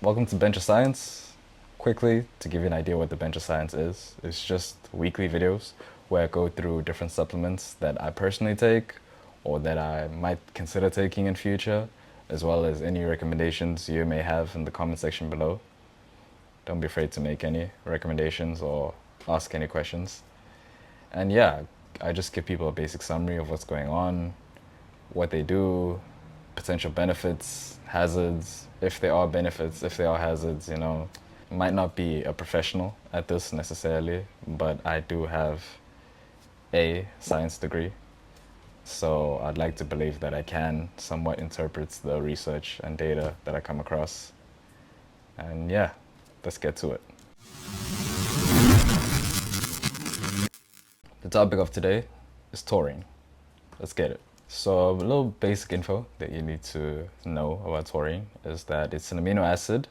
Welcome to Bench of Science. Quickly, to give you an idea what the Bench of Science is, it's just weekly videos where I go through different supplements that I personally take or that I might consider taking in future, as well as any recommendations you may have in the comment section below. Don't be afraid to make any recommendations or ask any questions. And yeah, I just give people a basic summary of what's going on, what they do, potential benefits, hazards, if there are benefits, if there are hazards, Might not be a professional at this necessarily, but I do have a science degree. So I'd like to believe that I can somewhat interpret the research and data that I come across. And yeah, let's get to it. The topic of today is taurine. Let's get it. So a little basic info that you need to know about taurine is that it's an amino acid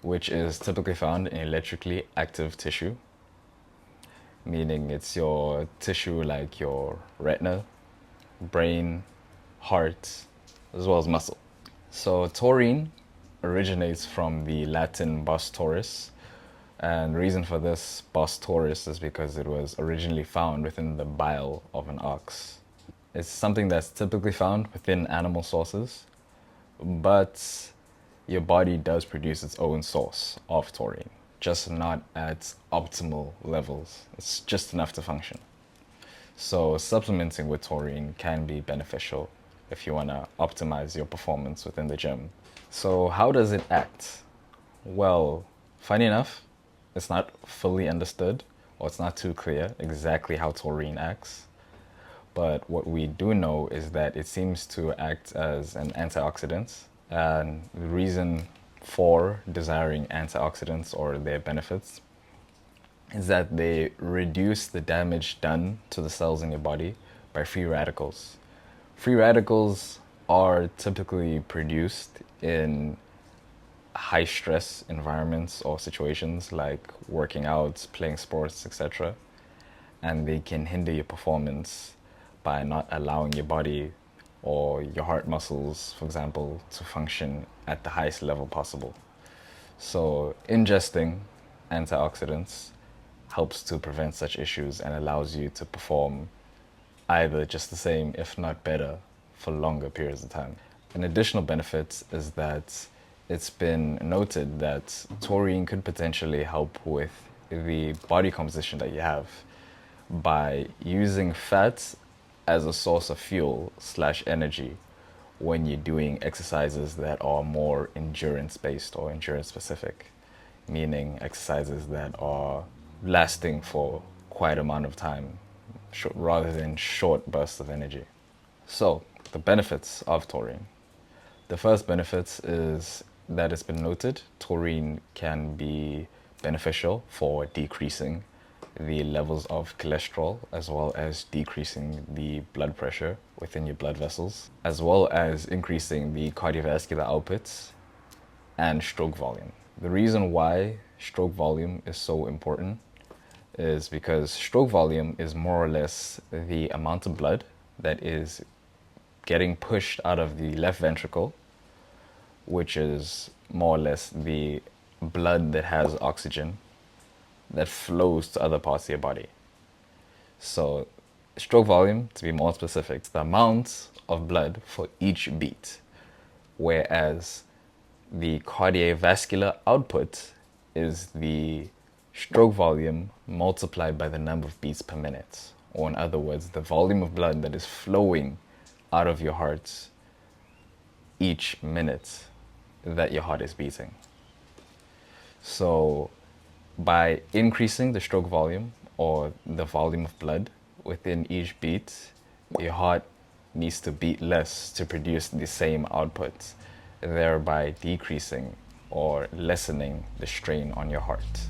which is typically found in electrically active tissue, meaning it's your tissue like your retina, brain, heart, as well as muscle. So taurine originates from the Latin bos taurus, and the reason for this bos taurus is because it was originally found within the bile of an ox. It's something that's typically found within animal sources, but your body does produce its own source of taurine, just not at optimal levels. It's just enough to function. So supplementing with taurine can be beneficial if you want to optimize your performance within the gym. So how does it act? Well, funny enough, it's not fully understood, or it's not too clear exactly how taurine acts. But what we do know is that it seems to act as an antioxidant. And the reason for desiring antioxidants or their benefits is that they reduce the damage done to the cells in your body by free radicals. Free radicals are typically produced in high stress environments or situations like working out, playing sports, etc. And they can hinder your performance by not allowing your body or your heart muscles, for example, to function at the highest level possible. So ingesting antioxidants helps to prevent such issues and allows you to perform either just the same, if not better, for longer periods of time. An additional benefit is that it's been noted that taurine could potentially help with the body composition that you have by using fat as a source of fuel slash energy when you're doing exercises that are more endurance based or endurance specific, meaning exercises that are lasting for quite amount of time rather than short bursts of energy. So the benefits of taurine. The first benefit is that it's been noted taurine can be beneficial for decreasing the levels of cholesterol, as well as decreasing the blood pressure within your blood vessels, as well as increasing the cardiovascular outputs and stroke volume. The reason why stroke volume is so important is because stroke volume is more or less the amount of blood that is getting pushed out of the left ventricle, which is more or less the blood that has oxygen that flows to other parts of your body. So stroke volume, to be more specific, is the amount of blood for each beat, whereas the cardiovascular output is the stroke volume multiplied by the number of beats per minute, or in other words, the volume of blood that is flowing out of your heart each minute that your heart is beating. So by increasing the stroke volume or the volume of blood within each beat, your heart needs to beat less to produce the same output, thereby decreasing or lessening the strain on your heart.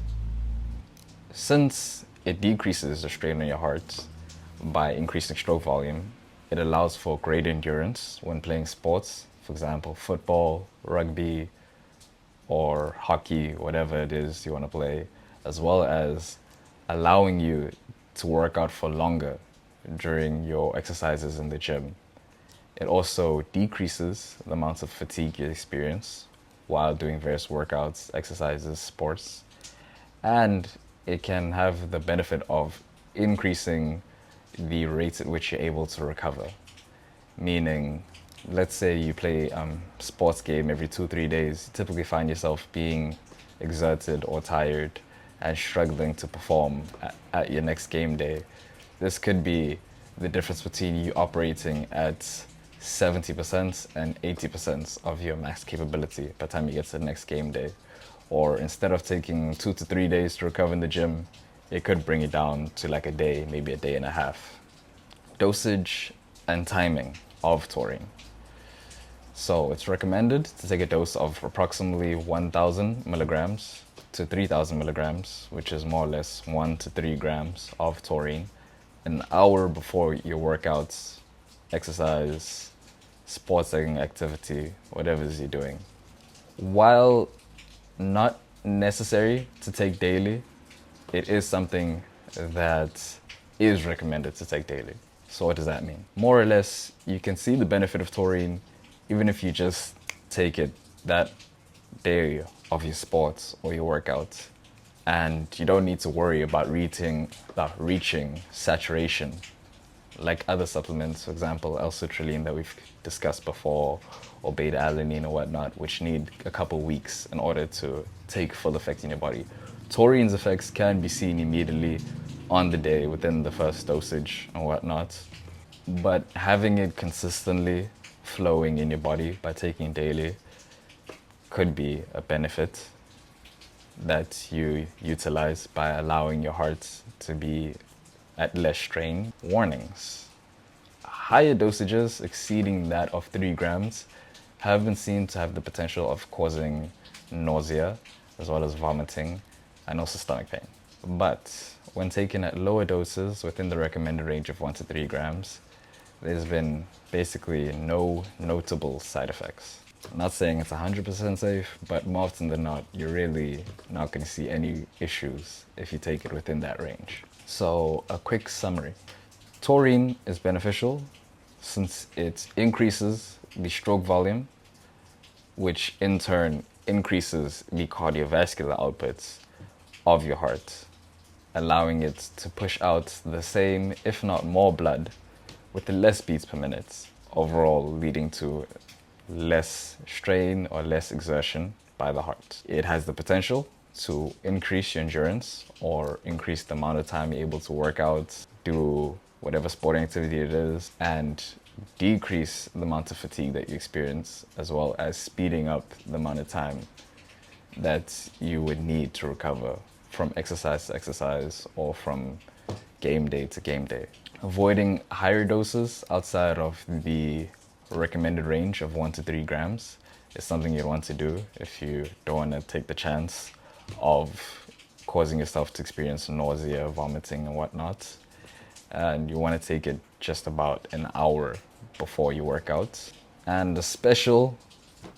Since it decreases the strain on your heart by increasing stroke volume, it allows for greater endurance when playing sports, for example, football, rugby, or hockey, whatever it is you want to play, as well as allowing you to work out for longer during your exercises in the gym. It also decreases the amount of fatigue you experience while doing various workouts, exercises, sports. And it can have the benefit of increasing the rate at which you're able to recover. Meaning, let's say you play sports game every 2-3 days, you typically find yourself being exerted or tired and struggling to perform at your next game day. This could be the difference between you operating at 70% and 80% of your max capability by the time you get to the next game day. Or instead of taking 2 to 3 days to recover in the gym, it could bring it down to like a day, maybe a day and a half. Dosage and timing of taurine. So it's recommended to take a dose of approximately 1,000 milligrams to 3,000 milligrams, which is more or less 1 to 3 grams of taurine, an hour before your workouts, exercise, sporting activity, whatever it is you're doing. While not necessary to take daily, it is something that is recommended to take daily. So what does that mean? More or less, you can see the benefit of taurine even if you just take it that day of your sports or your workouts, and you don't need to worry about reaching saturation like other supplements, for example, L-citrulline that we've discussed before, or beta-alanine or whatnot, which need a couple weeks in order to take full effect in your body. Taurine's effects can be seen immediately on the day within the first dosage and whatnot, but having it consistently flowing in your body by taking daily could be a benefit that you utilize by allowing your heart to be at less strain. Warnings. Higher dosages exceeding that of 3 grams have been seen to have the potential of causing nausea as well as vomiting and also stomach pain. But when taken at lower doses within the recommended range of 1 to 3 grams, there's been basically no notable side effects. I'm not saying it's 100% safe, but more often than not, you're really not going to see any issues if you take it within that range. So a quick summary. Taurine is beneficial since it increases the stroke volume, which in turn increases the cardiovascular outputs of your heart, allowing it to push out the same, if not more blood, with the less beats per minute, overall leading to less strain or less exertion by the heart. It has the potential to increase your endurance or increase the amount of time you're able to work out, do whatever sporting activity it is, and decrease the amount of fatigue that you experience, as well as speeding up the amount of time that you would need to recover from exercise to exercise or from game day to game day. Avoiding higher doses outside of the recommended range of 1 to 3 grams is something you'd want to do if you don't want to take the chance of causing yourself to experience nausea, vomiting, and whatnot. And you want to take it just about an hour before you work out. And a special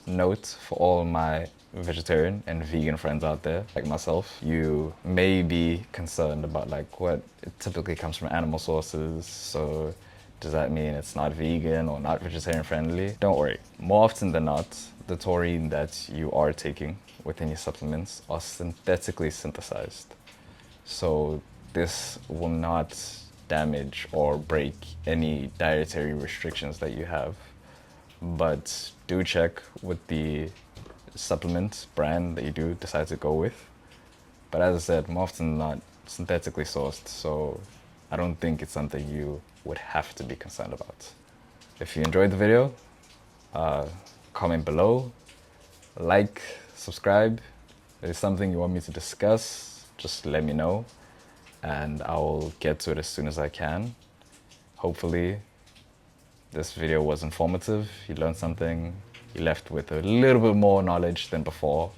note for all my vegetarian and vegan friends out there, like myself, you may be concerned about like what it typically comes from animal sources. So does that mean it's not vegan or not vegetarian friendly? Don't worry. More often than not, the taurine that you are taking within your supplements are synthetically synthesized. So this will not damage or break any dietary restrictions that you have. But do check with the supplement brand that you do decide to go with. But as I said, more often than not, synthetically sourced, so I don't think it's something you would have to be concerned about. If you enjoyed the video, comment below, like, subscribe. If there's something you want me to discuss, just let me know and I'll get to it as soon as I can. Hopefully this video was informative, you learned something, you left with a little bit more knowledge than before.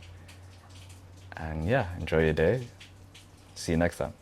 And yeah, enjoy your day. See you next time.